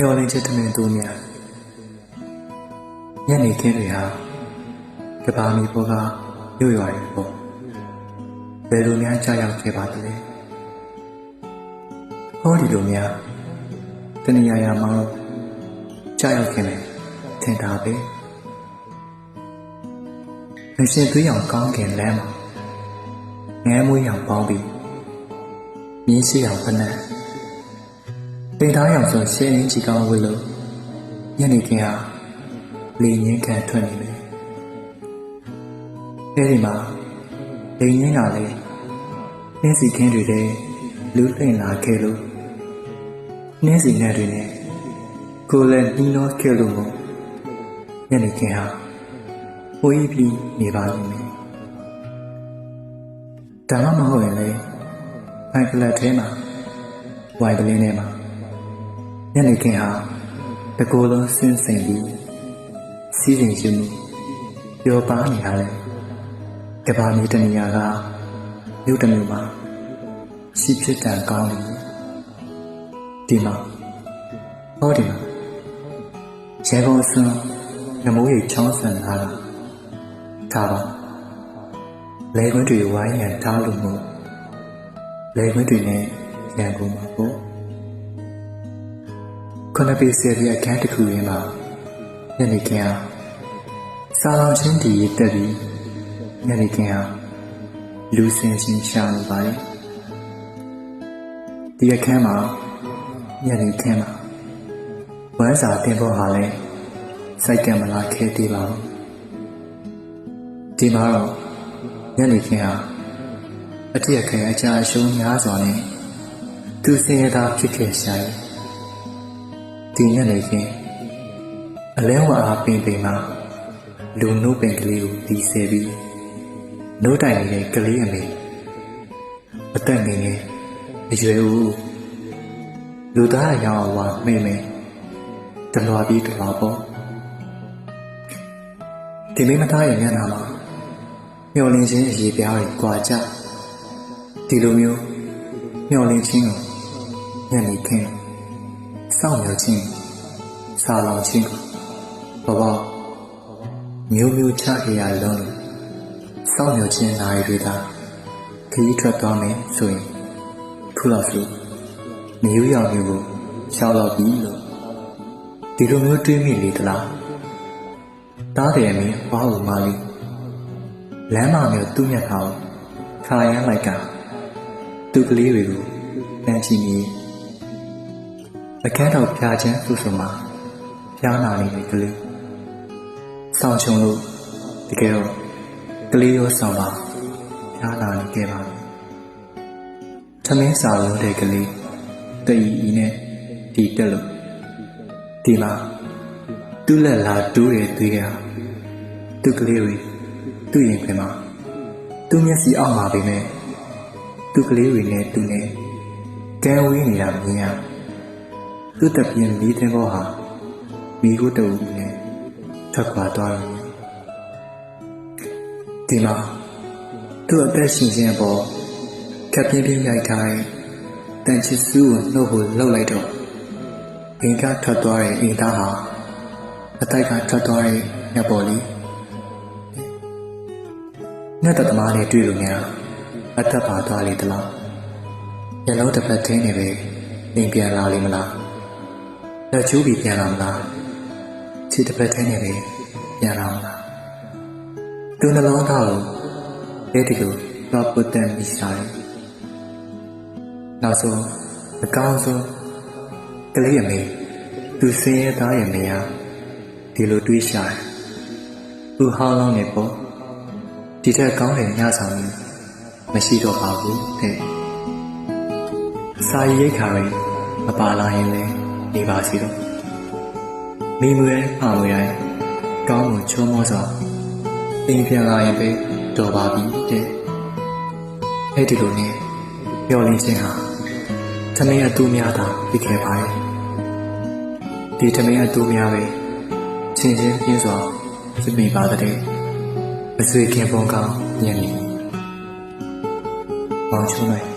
မျောလင်းချက်တမင်သူများညနေခင်းတွေဟာကဘာမီပေါ်ကမြို့ရွာတွေပေါ်ဘယ်လိုများကြားရောက်ခဲ့ပါသလဲဟောဒီလိုများတဏှာရာမှာကြားရောက်ခဲ့မယ်ထင်တာပဲမရှင်သွေးရောင်ကောင်းကင်လမ်းမှာငဲမွေးရောင်ပေါင်းပြီးမြင်းရှိရောင်ဖနက်ပိန်သားရောင်ဆိုရှင်းရင်းကြီးကောင်းဝတ်လို့ညနေခင်းဟာလေငင်းခံထွက်နေတယ်အဲဒီမှာလေငင်းကလည်းနှင်းစီခင်းတွေထဲလူးလှင့်လာခဲ့လို့နှင်းစီနဲ့တွေနဲ့ကိုယ်လည်းနှီးနှောခဲ့လို့မို့ညနေခင်းဟာဝေးပြီးနေပါလိမ့်မယ်ဒါမှမဟုတ်ရင်လေဘိုင်ကလပ်ထဲမှာဝိုင်ကလေးထဲမှာညနေခင်းဟာတကိုယ်လုံးဆင်းစိမ်ပြီးစီးစိမ်ရှိမှုပျော်ပါနေရတယ်ကဘာမီတနေရာကမြို့တစ်မြို့မှာရှိဖြစ်တန်ကောင်းတယ်ဒီမှာဟောဒီမှာရေကုန်စွန်းနမိုးရိပ်ချောင်းဆန်လာတာထားပါလေခွန်းတွေဝိုင်းရန်ထားလို့မို့လေခွန်းတွေနဲ့ရန်ကုန်မှာပေါ့ခုနပေဆယ်ပြအခန်းတစ်ခုရင်းမှာညနေခင်းဟာစာလောင်ချင်းတည်ရတက်ပြီးညနေခင်းဟာလူစင်ရှင်ရှာနေပါလေဒီအခန်းမှာညနေခင်းမှာဝမ်းစာတင်ဖို့ဟာလဲစိုက်ကံမလာခဲသေးပါဘူးဒီမှာတော့ညနေခင်းဟာအတိအခဲအကြအရှုံးများစွာနဲ့သူစင်ရတာဖြစ်ခဲ့ရှာရဲ့ဒီညနေခင်းအလဲဝအားပင်ပင်မှာလူနှုတ်ပင်ကလေးကိုဒီဆဲပြီးနှုတ်တိုင်နေတဲ့ကလေးအမေအသက်ငယ်ငယ်အရွယ်ဦးလူသားရောင်ဝါမိမ့်မယ်တလွာပြီးတလွာပေါ့ဒီမိမသားရဲ့မျက်နှာမှာမျောလင်းခြင်းအရေးပြားတွေကြွာကြဒီလိုမျိုးမျောလင်းခြင်းကိုညနေခင်းစောင့်မျှော်ခြင်းစာလောင်ခြင်းဘဝမျိုးမျိုးချခဲ့ရလုံးလို့စောင့်မျှော်ခြင်းနိုင်တွေသာခရီးထွက်သွားမယ်ဆိုရင်ခုလောက်ဆိုမျိုးရောင်မျိုးကိုရှောက်တော့ပြီလို့ဒီလိုမျိုးတွေးမိလေသလားတားတယ်အမေဘာလို့မလေးလမ်းမမျိုးသူ့မျက်နှာကိုခါရမ်းလိုက်ကသူ့ကလေးတွေကိုတန်းချီနေအခန်းတော်ဖျားချမ်းသူ့ဆိုမှာဖျားနာနေတဲ့ကလေးဆောင်ချုံလို့တကယ်တော့ကလေးရောဆောင်ပါဖျားနာနေခဲ့ပါဘူးသမင်းစာလုံးတဲ့ကလေးတည်ဤနဲ့ဒီတက်လို့ဒီမှာသူ့လက်လာတူးရသေးတာသူ့ကလေးတွေသူ့ရင်ခွင်မှာသူ့မျက်စိအောက်မှာပဲနဲ့သူ့ကလေးတွေနဲ့သူနဲ့ကဲဝေးနေတာမြင်ရသူ့တပြင်းမီးတဲ့ဘောဟာမီးကိုတူနဲ့ထွက်ခွာသွားတယ်ဒီမှာသူ့အသက်ရှင်ခြင်းပေါ်ခက်ပြင်းပြင်းရိုက်ထားတဲ့တန်ချစ်စုကိုနှုတ်ဖို့လှုပ်လိုက်တော့အိမ်ကထွက်သွားတဲ့အိမ်သားဟာအတိုက်ကထွက်သွားတဲ့ညပေါ်လေးညတသမားနဲ့တွေ့လို့များအသက်ပါသွားလေသလားညလုံးတစ်ဖက်ထင်းနေပဲအိမ်ပြန်လာလိမ့်မလားလက်ချိုးပြီးပြန်လာမလားခြေတစ်ဖက်ထင်းနေပဲပြန်လာမလားသူနှလုံးသားကိုလက်ဒီလိုတော့ပုတ်တန်ပြီးစားတယ်နောက်ဆုံးအကောင်းဆုံးကလေးအမေသူစင်းရဲသားရဲ့မေယာဒီလိုတွေးရှာတယ်သူဟောင်းလောင်းနေပေါ့ဒီထက်ကောင်းတဲ့ညဆောင်မျိုးမရှိတော့ပါဘူးတဲ့စာရိတ်ခါရင်မပါလာရင်လည်းနေပါစီတော့မိမွေဖာမွေတိုင်းကောင်းမှုချုံမောစွာအိမ်ပြန်လာရင်ပဲတော်ပါပြီတဲ့အဲ့ဒီလိုနဲ့မျောလင်းခြင်းဟာသမင်းအတူများတာပြီးခဲ့ပါရဲ့ဒီသမင်းအတူများပဲချင်းချင်းပြင်းစွာပြမိပါတဲ့အဆွေခင်ပုံကောင်းညံ့နေမောင်ချုံလိုက်